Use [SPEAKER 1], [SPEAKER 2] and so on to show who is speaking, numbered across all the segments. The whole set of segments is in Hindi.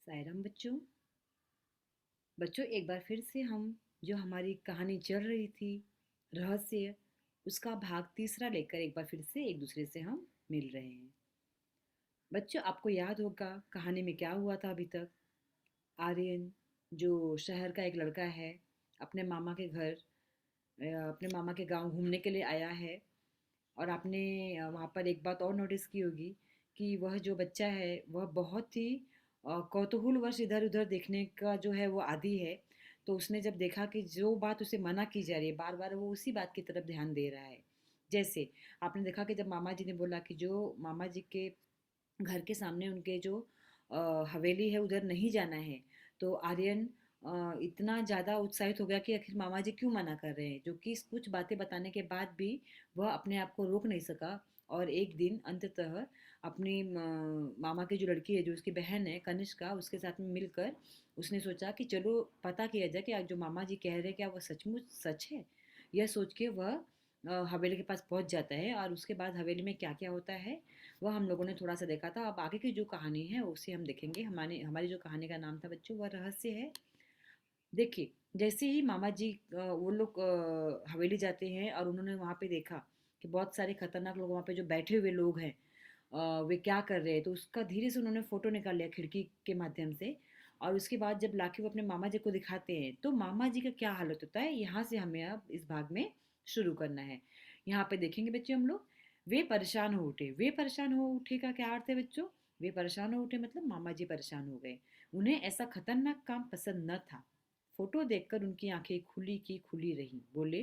[SPEAKER 1] सायराम बच्चों। बच्चों एक बार फिर से हम जो हमारी कहानी चल रही थी रहस्य, उसका भाग तीसरा लेकर एक बार फिर से एक दूसरे से हम मिल रहे हैं। बच्चों आपको याद होगा कहानी में क्या हुआ था अभी तक। आर्यन जो शहर का एक लड़का है, अपने मामा के घर अपने मामा के गांव घूमने के लिए आया है। और आपने वहाँ पर एक बात और नोटिस की होगी कि वह जो बच्चा है वह बहुत ही कौतूहलवश इधर उधर देखने का जो है वो आदी है। तो उसने जब देखा कि जो बात उसे मना की जा रही है बार बार वो उसी बात की तरफ ध्यान दे रहा है। जैसे आपने देखा कि जब मामा जी ने बोला कि जो मामा जी के घर के सामने उनके जो हवेली है उधर नहीं जाना है, तो आर्यन इतना ज़्यादा उत्साहित हो गया कि आखिर मामा जी क्यों मना कर रहे हैं, जो कि कुछ बातें बताने के बाद भी वह अपने आप को रोक नहीं सका। और एक दिन अंततः अपनी मामा की जो लड़की है, जो उसकी बहन है कनिष्का, उसके साथ में मिलकर उसने सोचा कि चलो पता किया जाए कि आज जो मामा जी कह रहे हैं क्या वह सचमुच सच है। यह सोच के वह हवेली के पास पहुंच जाता है और उसके बाद हवेली में क्या क्या होता है वह हम लोगों ने थोड़ा सा देखा था। अब आगे की जो कहानी है उसे हम देखेंगे। हमारी हमारी जो कहानी का नाम था बच्चों, वह रहस्य है। देखिए, जैसे ही मामा जी वो लोग हवेली जाते हैं और उन्होंने वहाँ पे देखा कि बहुत सारे खतरनाक लोग वहाँ पे जो बैठे हुए लोग हैं, वे क्या कर रहे हैं, तो उसका धीरे से उन्होंने फोटो निकाल लिया खिड़की के माध्यम से। और उसके बाद जब लाके वो अपने मामा जी को दिखाते हैं तो मामा जी का क्या हालत होता है, यहाँ से हमें अब इस भाग में शुरू करना है। यहाँ पे देखेंगे बच्चे हम लोग। वे परेशान हो उठे। वे परेशान हो उठे का क्या अर्थ है बच्चों? वे परेशान हो उठे मतलब मामा जी परेशान हो गए। उन्हें ऐसा खतरनाक काम पसंद न था। फोटो देखकर उनकी आंखें खुली की खुली रहीं। बोले,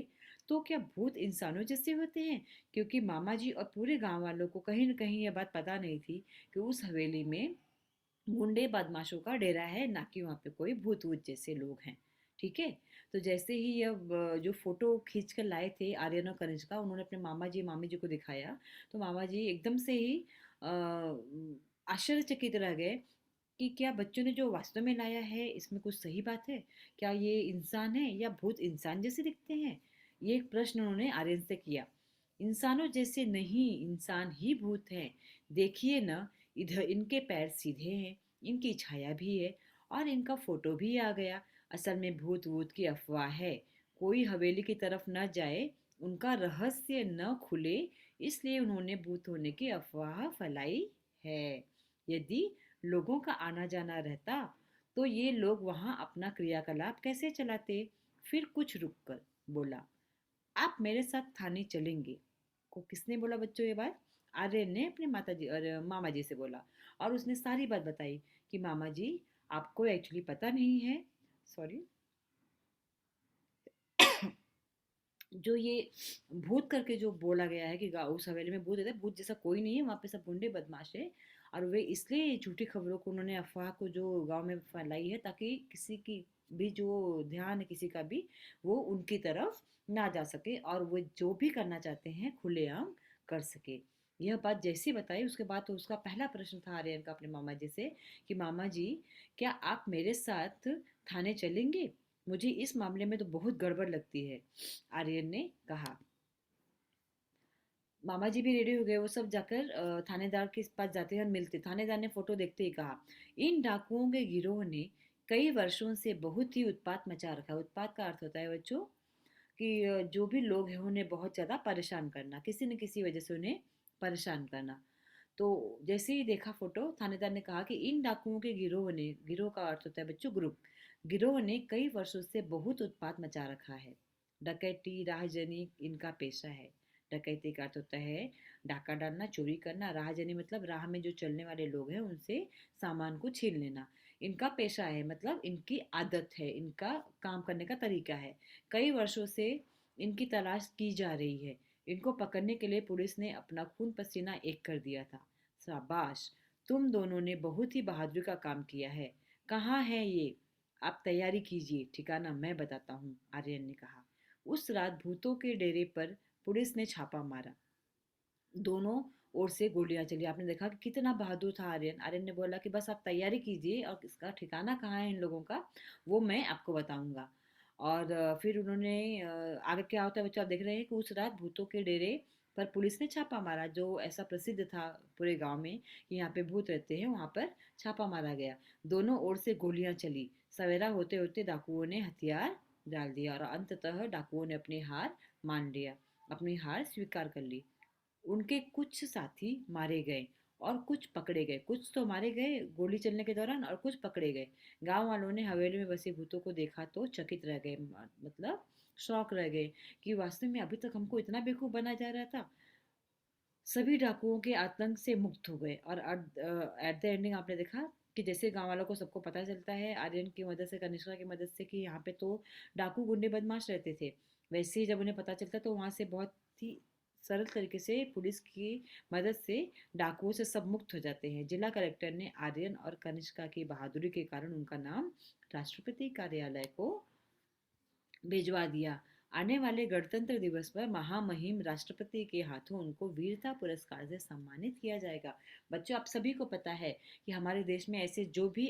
[SPEAKER 1] तो क्या भूत इंसानों जैसे होते हैं? क्योंकि मामा जी और पूरे गांव वालों को कहीं न कहीं यह बात पता नहीं थी कि उस हवेली में गुंडे बदमाशों का डेरा है, ना कि वहाँ पे कोई भूत वूत जैसे लोग हैं। ठीक है। तो जैसे ही यह जो फोटो खींच कर लाए थे आर्यन और कनिष्का, उन्होंने अपने मामा जी मामी जी को दिखाया। तो मामा जी एकदम से ही आश्चर्यचकित रह गए कि क्या बच्चों ने जो वास्तव में लाया है इसमें कुछ सही बात है? क्या ये इंसान है या भूत इंसान जैसे दिखते हैं? ये एक प्रश्न उन्होंने आर्यन से किया। इंसानों जैसे नहीं, इंसान ही भूत हैं। देखिए न, इधर इनके पैर सीधे हैं, इनकी छाया भी है और इनका फोटो भी आ गया। असल में भूत वूत की अफवाह है। कोई हवेली की तरफ न जाए, उनका रहस्य न खुले, इसलिए उन्होंने भूत होने की अफवाह फैलाई है। यदि लोगों का आना जाना रहता तो ये लोग वहां अपना क्रियाकलाप कैसे चलाते? फिर कुछ रुककर बोला, आप मेरे साथ थाने चलेंगे। को किसने बोला बच्चों ये बात? आर्यन ने अपने माता जी और मामा जी से बोला। और उसने सारी बात बताई कि मामा जी, आपको एक्चुअली पता नहीं है, सॉरी, जो ये भूत करके जो बोला गया है कि उस हवेली में भूत है, भूत जैसा कोई नहीं है, वहाँ पे सब गुंडे बदमाश है। और वे इसलिए झूठी खबरों को, उन्होंने अफवाह को जो गांव में फैलाई है ताकि किसी की भी जो ध्यान है किसी का भी, वो उनकी तरफ ना जा सके और वो जो भी करना चाहते हैं खुलेआम कर सके। यह बात जैसी बताई उसके बाद तो उसका पहला प्रश्न था आर्यन का अपने मामा जी से कि मामा जी, क्या आप मेरे साथ थाने चलेंगे? मुझे इस मामले में तो बहुत गड़बड़ लगती है, आर्यन ने कहा। मामा जी भी रेडी हो गए। वो सब जाकर थानेदार के पास जाते हैं और मिलते। थानेदार ने फोटो देखते ही कहा, इन डाकुओं के गिरोह ने कई वर्षों से बहुत ही उत्पात मचा रखा है। उत्पात का अर्थ होता है बच्चों कि जो भी लोग हैं उन्हें बहुत ज़्यादा परेशान करना, किसी न किसी वजह से उन्हें परेशान करना। तो जैसे ही देखा फोटो, थानेदार ने कहा कि इन डाकुओं के गिरोह ने, गिरोह का अर्थ होता है बच्चों ग्रुप, गिरोह ने कई वर्षों से बहुत उत्पात मचा रखा है। डकैती राहजनी इनका पेशा है। डकैती का अर्थ होता है डाका डालना, चोरी करना। राहजनी मतलब राह में जो चलने वाले लोग हैं उनसे सामान को छीन लेना। इनका पेशा है मतलब इनकी आदत है, इनका काम करने का तरीका है। कई वर्षों से इनकी तलाश की जा रही है। इनको पकड़ने के लिए पुलिस ने अपना खून पसीना एक कर दिया था। शाबाश, तुम दोनों ने बहुत ही बहादुरी का काम किया है। कहाँ है ये? आप तैयारी कीजिए, ठिकाना मैं बताता हूँ, आर्यन ने कहा। उस रात भूतों के डेरे पर पुलिस ने छापा मारा। दोनों ओर से गोलियां चली। आपने देखा कि कितना बहादुर था आर्यन। आर्यन ने बोला कि बस आप तैयारी कीजिए और इसका ठिकाना कहाँ है इन लोगों का, वो मैं आपको बताऊंगा। और फिर उन्होंने आगे क्या होता है बच्चों आप देख रहे हैं कि उस रात भूतों के डेरे पर पुलिस ने छापा मारा, जो ऐसा प्रसिद्ध था पूरे गांव में कि यहाँ पे भूत रहते हैं, वहां पर छापा मारा गया। दोनों ओर से गोलियां चली। सवेरा होते होते डाकुओं ने हथियार डाल दिया और अंततः डाकुओं ने अपनी हार स्वीकार कर ली। उनके कुछ साथी मारे गए और कुछ पकड़े गए। कुछ तो मारे गए गोली चलने के दौरान और कुछ पकड़े गए। गांव वालों ने हवेली में बसे भूतों को देखा तो चकित रह गए, मतलब शौक रह गए कि वास्तव में अभी तक हमको इतना बेवकूफ बना जा रहा था। सभी डाकुओं के आतंक से मुक्त हो गए और एट द एंडिंग आपने देखा कि जैसे गांव वालों को सबको पता चलता है आर्यन की मदद से, कनिष्का की मदद से, कि यहाँ पे तो डाकू गुंडे बदमाश रहते थे। वैसे ही जब उन्हें पता चलता तो वहां से बहुत ही सरल तरीके से पुलिस की मदद से डाकुओं से सब मुक्त हो जाते हैं। जिला कलेक्टर ने आर्यन और कनिष्का की बहादुरी के कारण उनका नाम राष्ट्रपति कार्यालय को भिजवा दिया। आने वाले गणतंत्र दिवस पर महामहिम राष्ट्रपति के हाथों उनको वीरता पुरस्कार से सम्मानित किया जाएगा। बच्चों, आप सभी को पता है कि हमारे देश में ऐसे जो भी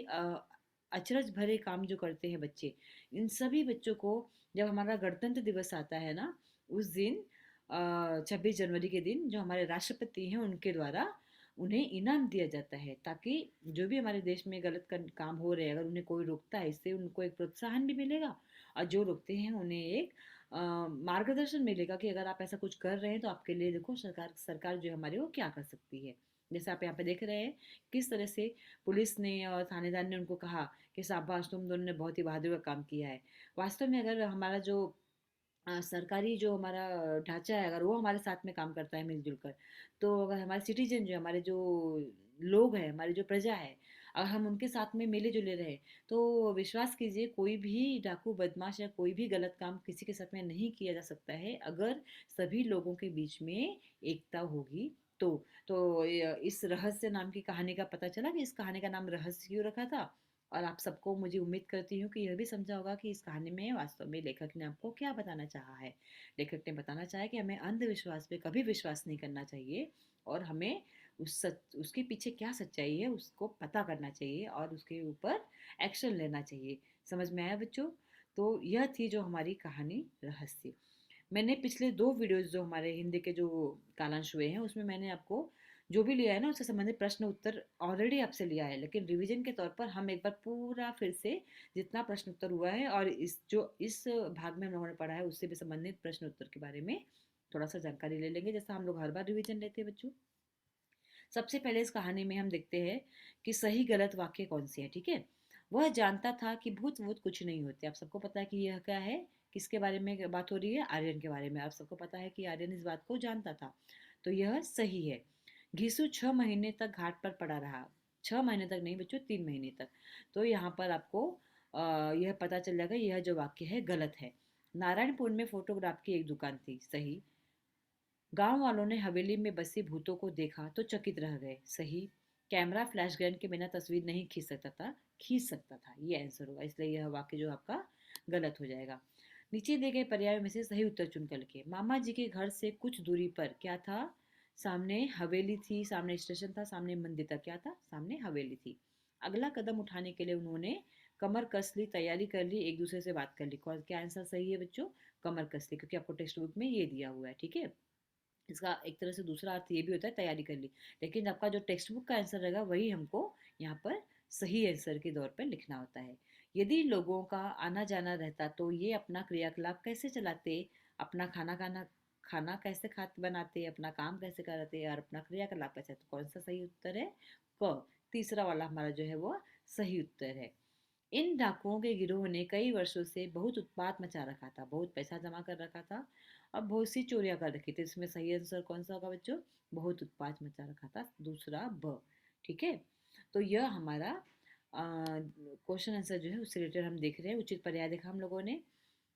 [SPEAKER 1] अचरज भरे काम जो करते हैं बच्चे, इन सभी बच्चों को जब हमारा गणतंत्र दिवस आता है ना, उस दिन 26 जनवरी के दिन जो हमारे राष्ट्रपति हैं उनके द्वारा उन्हें इनाम दिया जाता है, ताकि जो भी हमारे देश में गलत काम हो रहे हैं, अगर उन्हें कोई रोकता है, इससे उनको एक प्रोत्साहन भी मिलेगा और जो रोकते हैं उन्हें एक मार्गदर्शन मिलेगा कि अगर आप ऐसा कुछ कर रहे हैं तो आपके लिए देखो सरकार सरकार जो है हमारी वो क्या कर सकती है। जैसे आप यहाँ पे देख रहे हैं किस तरह से पुलिस ने और थानेदार ने उनको कहा कि शाबाश, तुम दोनों ने बहुत ही बहादुरी का काम किया है। वास्तव में अगर हमारा जो सरकारी जो हमारा ढांचा है, अगर वो हमारे साथ में काम करता है मिलजुल कर, तो अगर हमारे सिटीजन जो हमारे जो लोग हैं, हमारी जो प्रजा है, अगर हम उनके साथ में मिले जुले रहे, तो विश्वास कीजिए कोई भी डाकू बदमाश या कोई भी गलत काम किसी के साथ में नहीं किया जा सकता है, अगर सभी लोगों के बीच में एकता होगी तो। इस रहस्य नाम की कहानी का पता चला कि इस कहानी का नाम रहस्य क्यों रखा था। और आप सबको मुझे उम्मीद करती हूँ कि यह भी समझा होगा कि इस कहानी में वास्तव में लेखक ने आपको क्या बताना चाहा है। लेखक ने बताना चाहा है कि हमें अंधविश्वास पे कभी विश्वास नहीं करना चाहिए और हमें उसके पीछे क्या सच्चाई है उसको पता करना चाहिए और उसके ऊपर एक्शन लेना चाहिए। समझ में आया बच्चों? तो यह थी जो हमारी कहानी रहस्य। मैंने पिछले 2 वीडियोस जो हमारे हिंदी के जो कालांश हुए हैं उसमें मैंने आपको जो भी लिया है ना उससे संबंधित प्रश्न उत्तर ऑलरेडी आपसे लिया है, लेकिन रिवीजन के तौर पर हम एक बार पूरा फिर से जितना प्रश्न उत्तर हुआ है और इस भाग में हम लोगों ने पढ़ा है उससे भी संबंधित प्रश्न उत्तर के बारे में थोड़ा सा जानकारी ले लेंगे, जैसा हम लोग हर बार रिवीजन लेते हैं बच्चों। सबसे पहले इस कहानी में हम देखते हैं कि सही गलत वाक्य कौन से है। ठीक है, वह जानता था कि भूत वूत कुछ नहीं होते। आप सबको पता है कि यह क्या है, किसके बारे में बात हो रही है, आर्यन के बारे में। आप सबको पता है कि आर्यन इस बात को जानता था, तो यह सही है। घीसू 6 महीने तक घाट पर पड़ा रहा। 6 महीने तक नहीं बच्चों, 3 महीने तक। तो यहाँ पर आपको यह पता चल जाएगा यह जो वाक्य है गलत है। नारायणपुर में फोटोग्राफ की एक दुकान थी। सही। गांव वालों ने हवेली में बसे भूतों को देखा तो चकित रह गए। सही। कैमरा फ्लैश गन के बिना तस्वीर नहीं खींच सकता था, ये आंसर होगा, इसलिए यह वाक्य जो आपका गलत हो जाएगा। नीचे दिए गए पर्यायों में से सही उत्तर चुनकर लिखिए। मामा जी के घर से कुछ दूरी पर क्या था? सामने हवेली थी, सामने स्टेशन था, सामने मंदिर था। क्या था? सामने हवेली थी। अगला कदम उठाने के लिए उन्होंने कमर कस ली, तैयारी कर ली, एक दूसरे से बात कर ली। कौन क्या आंसर सही है बच्चों? कमर कस ली, क्योंकि आपको टेक्स्ट बुक में ये दिया हुआ है। ठीक है, इसका एक तरह से दूसरा अर्थ ये भी होता है तैयारी कर ली, लेकिन आपका जो टेक्स्ट बुक का आंसर रहेगा वही हमको यहाँ पर सही आंसर के तौर पर लिखना होता है। यदि लोगों का आना जाना रहता तो ये अपना क्रियाकलाप कैसे चलाते? अपना खाना कैसे खाते बनाते, अपना काम कैसे कराते और अपना क्रियाकलाप कैसे? तो कौन सा सही उत्तर है? क। तीसरा वाला हमारा जो है वो सही उत्तर है। इन डाकुओं के गिरोह ने कई वर्षों से बहुत उत्पात मचा रखा था, बहुत पैसा जमा कर रखा था और बहुत सी चोरियां कर रखी थी। इसमें सही आंसर कौन सा होगा बच्चों? बहुत उत्पात मचा रखा था, दूसरा ब। ठीक है, तो यह हमारा क्वेश्चन आंसर जो है उससे रिलेटेड हम देख रहे हैं। उचित पर्याय देखा हम लोगों ने,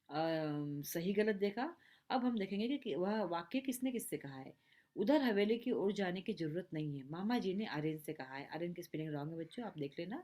[SPEAKER 1] सही गलत देखा। अब हम देखेंगे कि वह वाक्य किसने किससे कहा है। उधर हवेली की ओर जाने की जरूरत नहीं है, मामा जी ने आर्यन से कहा है। आर्यन की स्पेलिंग रॉन्ग है बच्चों, आप देख लेना।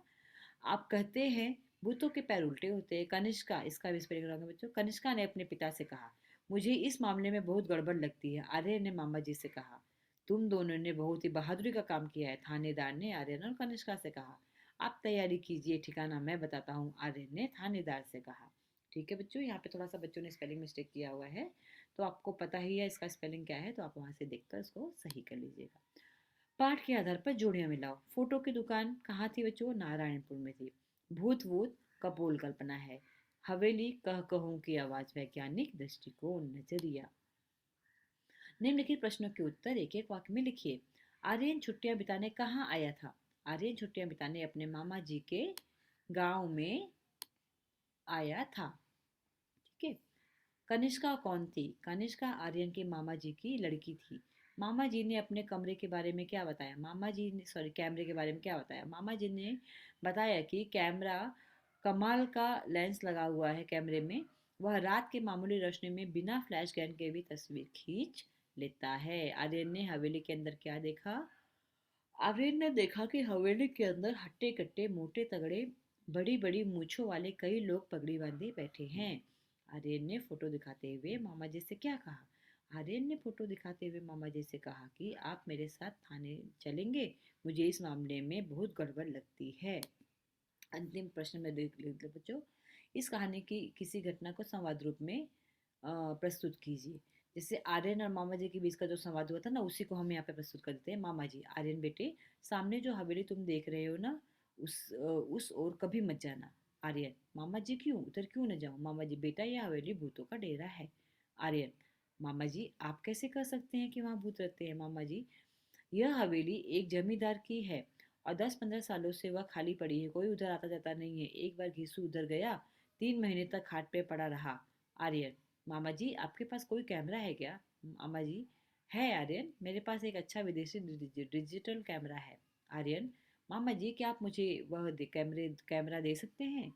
[SPEAKER 1] आप कहते हैं भूतों के पैर उल्टे होते हैं। कनिष्का, इसका भी स्पेलिंग रॉन्ग है बच्चों। कनिष्का ने अपने पिता से कहा, मुझे इस मामले में बहुत गड़बड़ लगती है। आर्यन ने मामा जी से कहा, तुम दोनों ने बहुत ही बहादुरी का काम किया है। थानेदार ने आर्यन और कनिष्का से कहा, आप तैयारी कीजिए, ठिकाना मैं बताता हूँ। आर्यन ने थानेदार से कहा। ठीक है बच्चों, यहाँ पे थोड़ा सा बच्चों ने स्पेलिंग मिस्टेक किया हुआ है, तो आपको पता ही है इसका स्पेलिंग क्या है, तो आप वहाँ से देखकर इसको सही कर लीजिएगा। पाठ के आधार पर जोड़ियां मिलाओ। फोटो की दुकान कहाँ थी बच्चों? नारायणपुर में थी। भूत वूत कपोल कल्पना है। हवेली कह कहूँ की आवाज वैज्ञानिक दृष्टिकोण नजरिया। निम्नलिखित प्रश्नों के उत्तर एक एक वाक्य में लिखिए। आर्यन छुट्टियां बिताने कहाँ आया था? आर्यन छुट्टियां बिताने अपने मामा जी के गांव में आया था। ठीक है। कनिष्का कौन थी? कनिष्का आर्यन के मामा जी की लड़की थी। मामा जी ने अपने कमरे के बारे में क्या बताया? मामा जी ने सॉरी कैमरे के बारे में क्या बताया? मामा जी ने बताया कि कैमरा कमाल का लेंस लगा हुआ है कैमरे में। वह रात के मामूली रोशनी में बिना फ्लैश गन के भी तस्वीर खींच लेता है। आर्यन ने हवेली के अंदर क्या देखा? आर्यन ने देखा कि हवेली के अंदर हट्टे कट्टे मोटे तगड़े बड़ी बड़ी मूछों वाले कई लोग पगड़ी बांधे बैठे हैं। आर्यन ने फोटो दिखाते हुए मामा जी से क्या कहा? आर्यन ने फोटो दिखाते हुए मामा जी से कहा कि आप मेरे साथ थाने चलेंगे, मुझे इस मामले में बहुत गड़बड़ लगती है। अंतिम प्रश्न में देख लेते बच्चों। इस कहानी की किसी घटना को संवाद रूप में प्रस्तुत कीजिए। जैसे आर्यन और मामा जी के बीच का जो संवाद हुआ था ना, उसी को हम यहाँ पे प्रस्तुत कर देते हैं। मामा जी, आर्यन बेटे, सामने जो हवेली तुम देख रहे हो ना, उस ओर कभी मत जाना। आर्यन, मामा जी क्यों? उधर क्यों न जाऊं? मामा जी, बेटा ये हवेली भूतों का डेरा है। आर्यन, मामा जी आप कैसे कह सकते हैं कि वहाँ भूत रहते हैं? मामा जी, यह हवेली एक जमींदार की है और 10-15 सालों से वह खाली पड़ी है, कोई उधर आता जाता नहीं है। एक बार घिसू उधर गया, 3 महीने तक खाट पे पड़ा रहा। आर्यन, मामा जी आपके पास कोई कैमरा है क्या? मामा जी, है आर्यन, मेरे पास एक अच्छा विदेशी डिजिटल कैमरा है। आर्यन, मामा जी क्या आप मुझे वह कैमरा दे सकते हैं?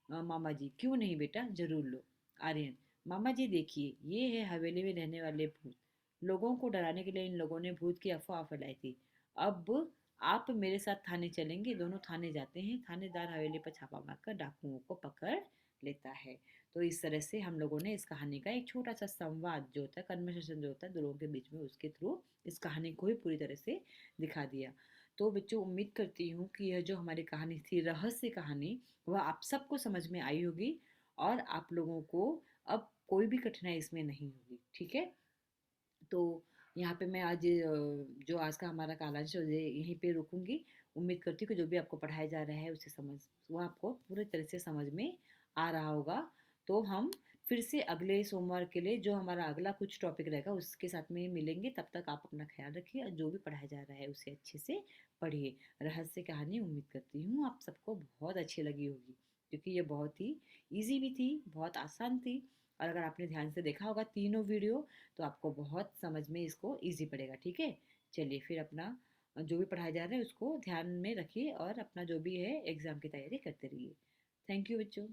[SPEAKER 1] मामा जी, क्यों नहीं बेटा, जरूर लो। आर्यन, मामा जी देखिए, ये है हवेली में रहने वाले भूत। लोगों को डराने के लिए इन लोगों ने भूत की अफवाह फैलाई थी। अब आप मेरे साथ थाने चलेंगे। दोनों थाने जाते हैं। थानेदार हवेली पर छापा मारकर डाकुओं को पकड़ लेता है। तो इस तरह से हम लोगों ने इस कहानी का एक छोटा सा संवाद जो होता है, कन्वर्सेशन जो होता है दो लोगों के बीच में, उसके थ्रू इस कहानी को ही पूरी तरह से दिखा दिया। तो बच्चों, उम्मीद करती हूँ कि यह जो हमारी कहानी थी, रहस्य कहानी, वह आप सबको समझ में आई होगी और आप लोगों को अब कोई भी कठिनाई इसमें नहीं होगी। ठीक है। तो यहाँ पे मैं आज जो आज का हमारा कालांश है यहीं पे रुकूंगी। उम्मीद करती हूँ कि जो भी आपको पढ़ाया जा रहा है उसे समझ वो आपको पूरी तरह से समझ में आ रहा होगा। तो हम फिर से अगले सोमवार के लिए जो हमारा अगला कुछ टॉपिक रहेगा उसके साथ में मिलेंगे। तब तक आप अपना ख्याल रखिए और जो भी पढ़ाया जा रहा है उसे अच्छे से पढ़िए। रहस्य कहानी उम्मीद करती हूँ आप सबको बहुत अच्छी लगी होगी, क्योंकि ये बहुत ही ईजी भी थी, बहुत आसान थी। और अगर आपने ध्यान से देखा होगा तीनों वीडियो, तो आपको बहुत समझ में इसको इजी पड़ेगा। ठीक है। चलिए फिर अपना जो भी पढ़ाया जा रहा है उसको ध्यान में रखिए और अपना जो भी है एग्जाम की तैयारी करते रहिए। थैंक यू बच्चों।